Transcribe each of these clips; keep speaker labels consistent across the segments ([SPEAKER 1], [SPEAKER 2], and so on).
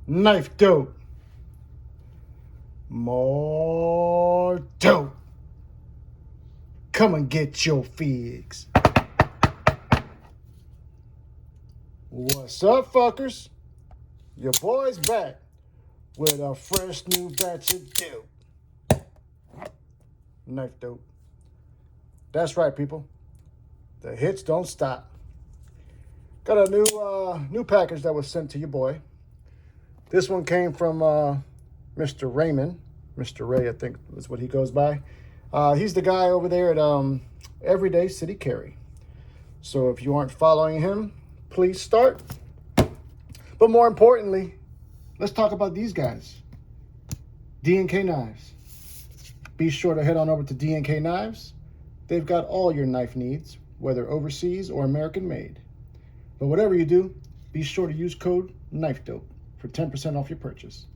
[SPEAKER 1] Knife dope. More dope. Come and get your figs. What's up, fuckers? Your boy's back with a fresh new batch of dope. Knife dope. That's right, people. The hits don't stop. Got a new package that was sent to your boy. This one came from Mr. Raymond. Mr. Ray, I think is what he goes by. He's the guy over there at Everyday City Carry. So if you aren't following him, please start. But more importantly, let's talk about these guys. D&K Knives. Be sure to head on over to D&K Knives. They've got all your knife needs, whether overseas or American made. But whatever you do, be sure to use code KnifeDope for 10% off your purchase.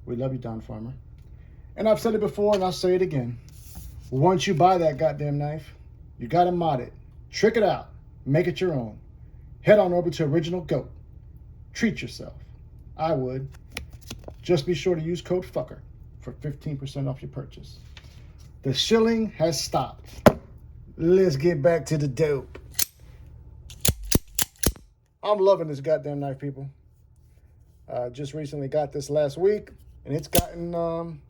[SPEAKER 1] We love you, Don Farmer. And I've said it before and I'll say it again. Once you buy that goddamn knife, you gotta mod it, trick it out, make it your own. Head on over to Original Goat. Treat yourself. I would. Just be sure to use code FUCKER for 15% off your purchase. The shilling has stopped. Let's get back to the dope. I'm loving this goddamn knife, people. Just recently got this last week, and it's gotten,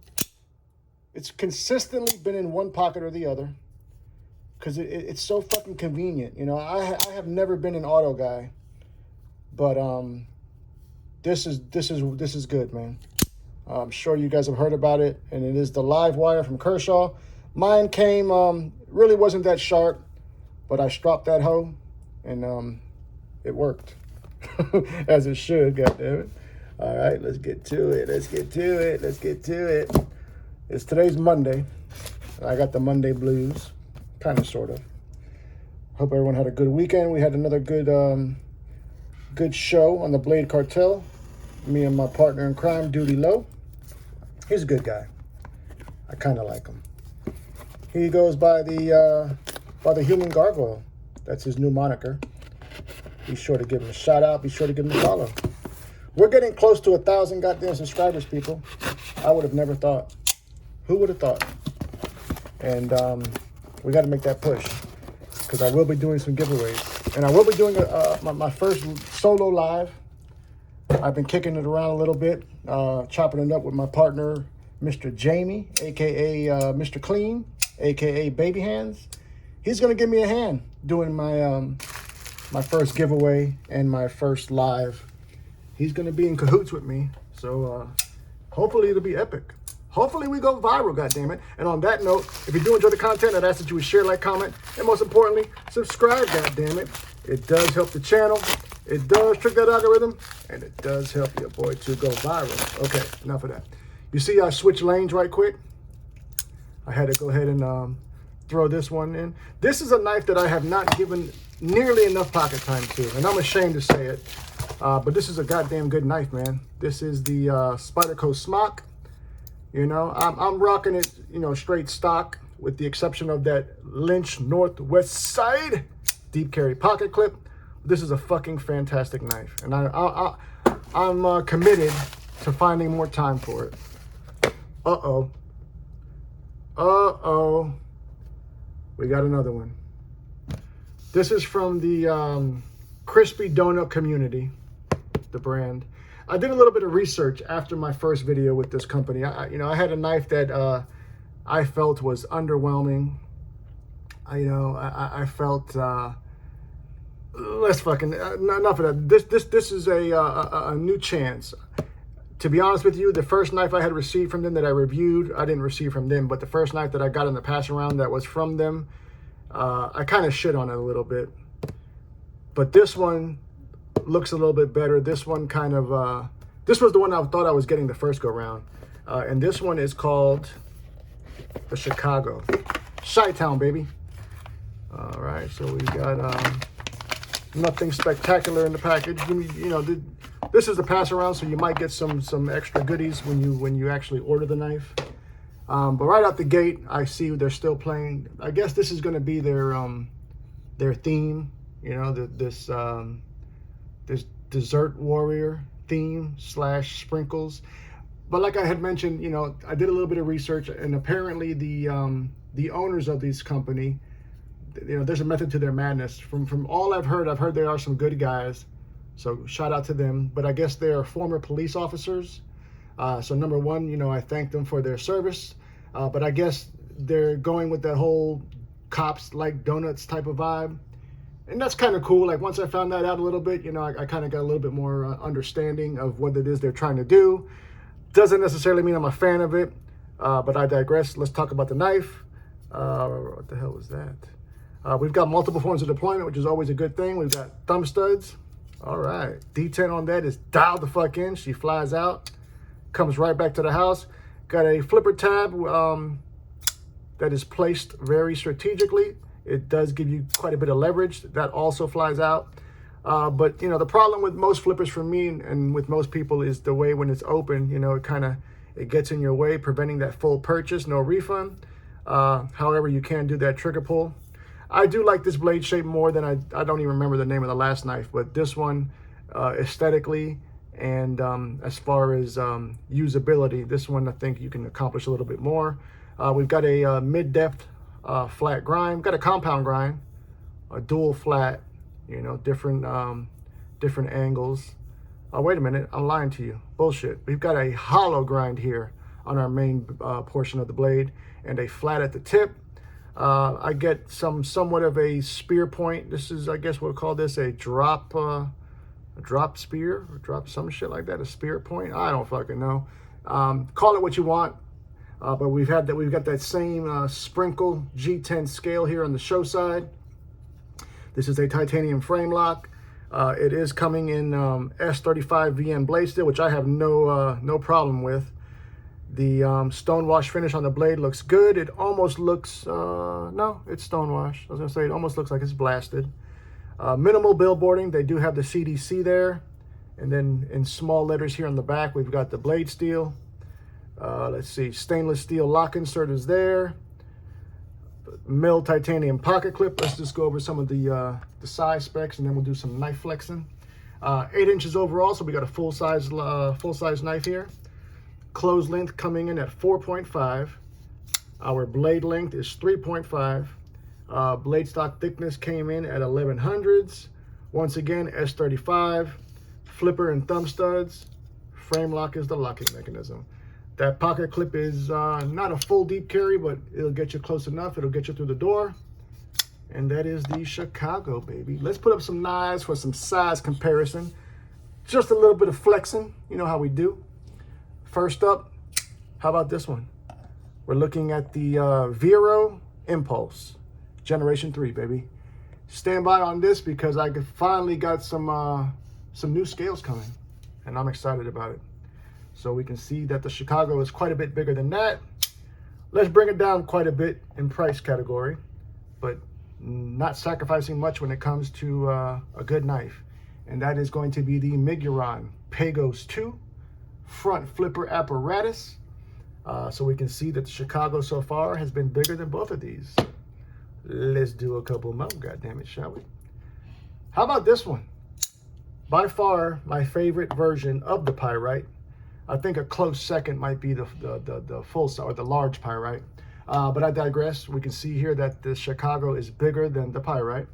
[SPEAKER 1] it's consistently been in one pocket or the other, because it's so fucking convenient. You know, I have never been an auto guy, but this is good, man. I'm sure you guys have heard about it, and it is the live wire from Kershaw. Mine came, really wasn't that sharp, but I stropped that hoe, and it worked. As it should, goddammit. All right, let's get to it. It's today's Monday. I got the Monday blues, kind of, sort of. Hope everyone had a good weekend. We had another good show on the Thebladecartel. Me and my partner in crime, Duty Low. He's a good guy. I kind of like him. He goes by the Human Gargoyle. That's his new moniker. Be sure to give him a shout out. Be sure to give him a follow. We're getting close to 1,000 goddamn subscribers, people. I would have never thought. Who would have thought? And we got to make that push, because I will be doing some giveaways, and I will be doing my first solo live. I've been kicking it around a little bit, chopping it up with my partner, Mr. Jamie, aka Mr. Clean, aka Baby Hands. He's gonna give me a hand doing my first giveaway and my first live. He's gonna be in cahoots with me, so hopefully it'll be epic. Hopefully we go viral, goddammit. And on that note, if you do enjoy the content, I'd ask that you would share, like, comment, and most importantly, subscribe, goddammit. It does help the channel, it does trick that algorithm, and it does help your boy to go viral. Okay, enough of that. You see I switched lanes right quick? I had to go ahead and throw this one in. This is a knife that I have not given nearly enough pocket time to, and I'm ashamed to say it, but this is a goddamn good knife, man. This is the Spyderco Smock. You know, I'm rocking it, you know, straight stock, with the exception of that Lynch Northwest Side deep carry pocket clip. This is a fucking fantastic knife, and I'm committed to finding more time for it. Uh-oh. We got another one. This is from the Crispy Donut Community, the brand. I did a little bit of research after my first video with this company. I had a knife that I felt was underwhelming. I felt let's fucking enough of that. This is a new chance. To be honest with you, the first knife I had received from them that I reviewed, I didn't receive from them, but the first knife that I got in the pass around that was from them, I kind of shit on it a little bit. But this one looks a little bit better. This one kind of, this was the one I thought I was getting the first go round. And this one is called the Chicago. Chi-Town, baby. All right, so we got nothing spectacular in the package. You know, this is the pass around, so you might get some extra goodies when you actually order the knife. But right out the gate, I see they're still playing. I guess this is going to be their theme. You know, this Desert Warrior theme / sprinkles. But like I had mentioned, you know, I did a little bit of research, and apparently the owners of this company, you know, there's a method to their madness. From all I've heard there are some good guys. So shout out to them. But I guess they are former police officers. So number one, you know, I thank them for their service. But I guess they're going with that whole cops like donuts type of vibe. And that's kind of cool. Like once I found that out a little bit, you know, I kind of got a little bit more understanding of what it is they're trying to do. Doesn't necessarily mean I'm a fan of it, but I digress. Let's talk about the knife. What the hell was that? We've got multiple forms of deployment, which is always a good thing. We've got thumb studs. All right. D10 on that is dialed the fuck in. She flies out, comes right back to the house. Got a flipper tab that is placed very strategically. It does give you quite a bit of leverage. That also flies out. But, you know, the problem with most flippers for me and with most people is the way when it's open, you know, it gets in your way, preventing that full purchase, no refund. However, you can do that trigger pull. I do like this blade shape more than I don't even remember the name of the last knife, but this one aesthetically and as far as usability, this one I think you can accomplish a little bit more. We've got a mid-depth flat grind. We've got a compound grind, a dual flat, you know, different angles. Oh, wait a minute, I'm lying to you. Bullshit. We've got a hollow grind here on our main portion of the blade and a flat at the tip. I get somewhat of a spear point. This is, I guess we'll call this a drop spear or drop some shit like that, a spear point. I don't fucking know. Call it what you want. But we've got that same sprinkle G10 scale here on the show side. This is a titanium frame lock. It is coming in S35 VN blade steel, which I have no problem with. The stonewash finish on the blade looks good. It almost looks, no, it's stonewash. I was gonna say it almost looks like it's blasted. Minimal billboarding. They do have the CDC there. And then in small letters here on the back, we've got the blade steel. Let's see, stainless steel lock insert is there. Milled titanium pocket clip. Let's just go over some of the size specs, and then we'll do some knife flexing. 8 inches overall, so we got a full size knife here. Close length coming in at 4.5. Our blade length is 3.5. Blade stock thickness came in at 1100s. Once again, S35. Flipper and thumb studs. Frame lock is the locking mechanism. That pocket clip is not a full deep carry, but it'll get you close enough. It'll get you through the door. And that is the Chicago, baby. Let's put up some knives for some size comparison. Just a little bit of flexing. You know how we do. First up, how about this one? We're looking at the Vero Impulse, Generation 3, baby. Stand by on this because I finally got some new scales coming, and I'm excited about it. So we can see that the Chicago is quite a bit bigger than that. Let's bring it down quite a bit in price category, but not sacrificing much when it comes to a good knife. And that is going to be the Miguron Pagos 2 front flipper apparatus. So we can see that the Chicago so far has been bigger than both of these. Let's do a couple more, goddammit, shall we? How about this one? By far my favorite version of the Pyrite. I think a close second might be the full size or the large Pyrite. But I digress. We can see here that the Chicago is bigger than the Pyrite.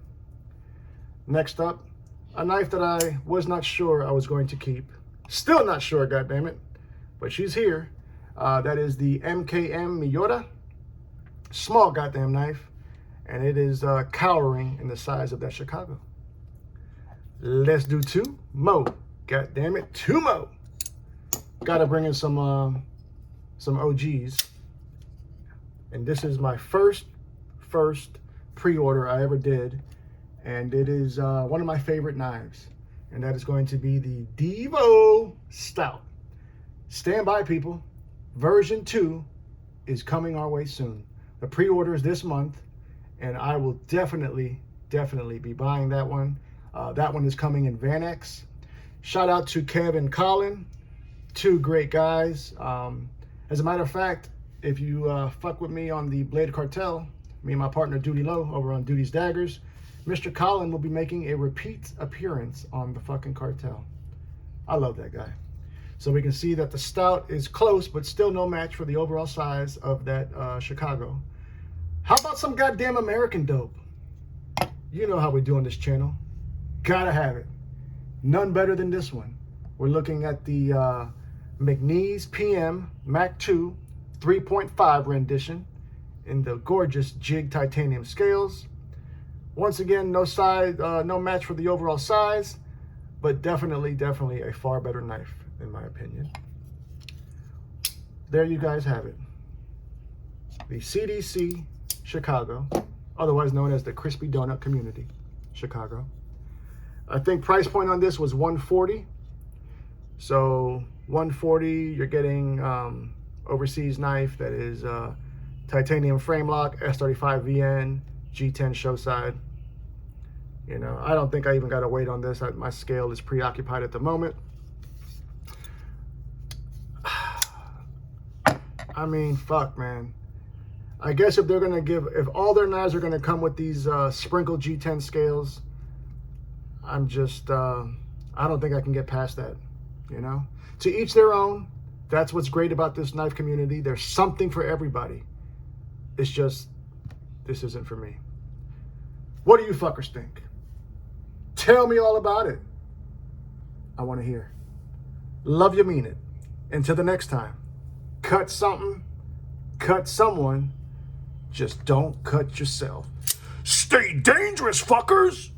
[SPEAKER 1] Next up, a knife that I was not sure I was going to keep. Still not sure, goddammit. But she's here. That is the MKM Miura. Small goddamn knife. And it is cowering in the size of that Chicago. Let's do two more. Goddammit, two more. Gotta bring in some OGs. And this is my first pre-order I ever did. And it is one of my favorite knives. And that is going to be the Devo Stout. Stand by, people. Version 2 is coming our way soon. The pre-order is this month. And I will definitely be buying that one. That one is coming in Van-X. Shout out to Kev and Colin. Two great guys. As a matter of fact, if you fuck with me on the Thebladecartel, me and my partner Duty Low over on Duty's Daggers, Mr. Colin will be making a repeat appearance on the fucking cartel. I love that guy. So we can see that the stout is close, but still no match for the overall size of that Chicago. How about some goddamn American dope? You know how we do on this channel. Gotta have it. None better than this one. We're looking at the McNeese PM Mac 2 3.5 rendition in the gorgeous jig titanium scales. Once again, no size, no match for the overall size, but definitely a far better knife, in my opinion. There you guys have it. The CDC Chicago, otherwise known as the Crispy Donut Community, Chicago. I think price point on this was $140. So $140, you're getting overseas knife that is titanium frame lock, S35 VN, G10 show side. You know, I don't think I even got a weight on this. My scale is preoccupied at the moment. I mean, fuck, man. I guess if they're gonna if all their knives are gonna come with these sprinkled G10 scales, I'm just, I don't think I can get past that, you know? To each their own. That's what's great about this knife community. There's something for everybody. It's just, this isn't for me. What do you fuckers think? Tell me all about it. I want to hear. Love you, mean it. Until the next time, cut something, cut someone, just don't cut yourself. Stay dangerous, fuckers!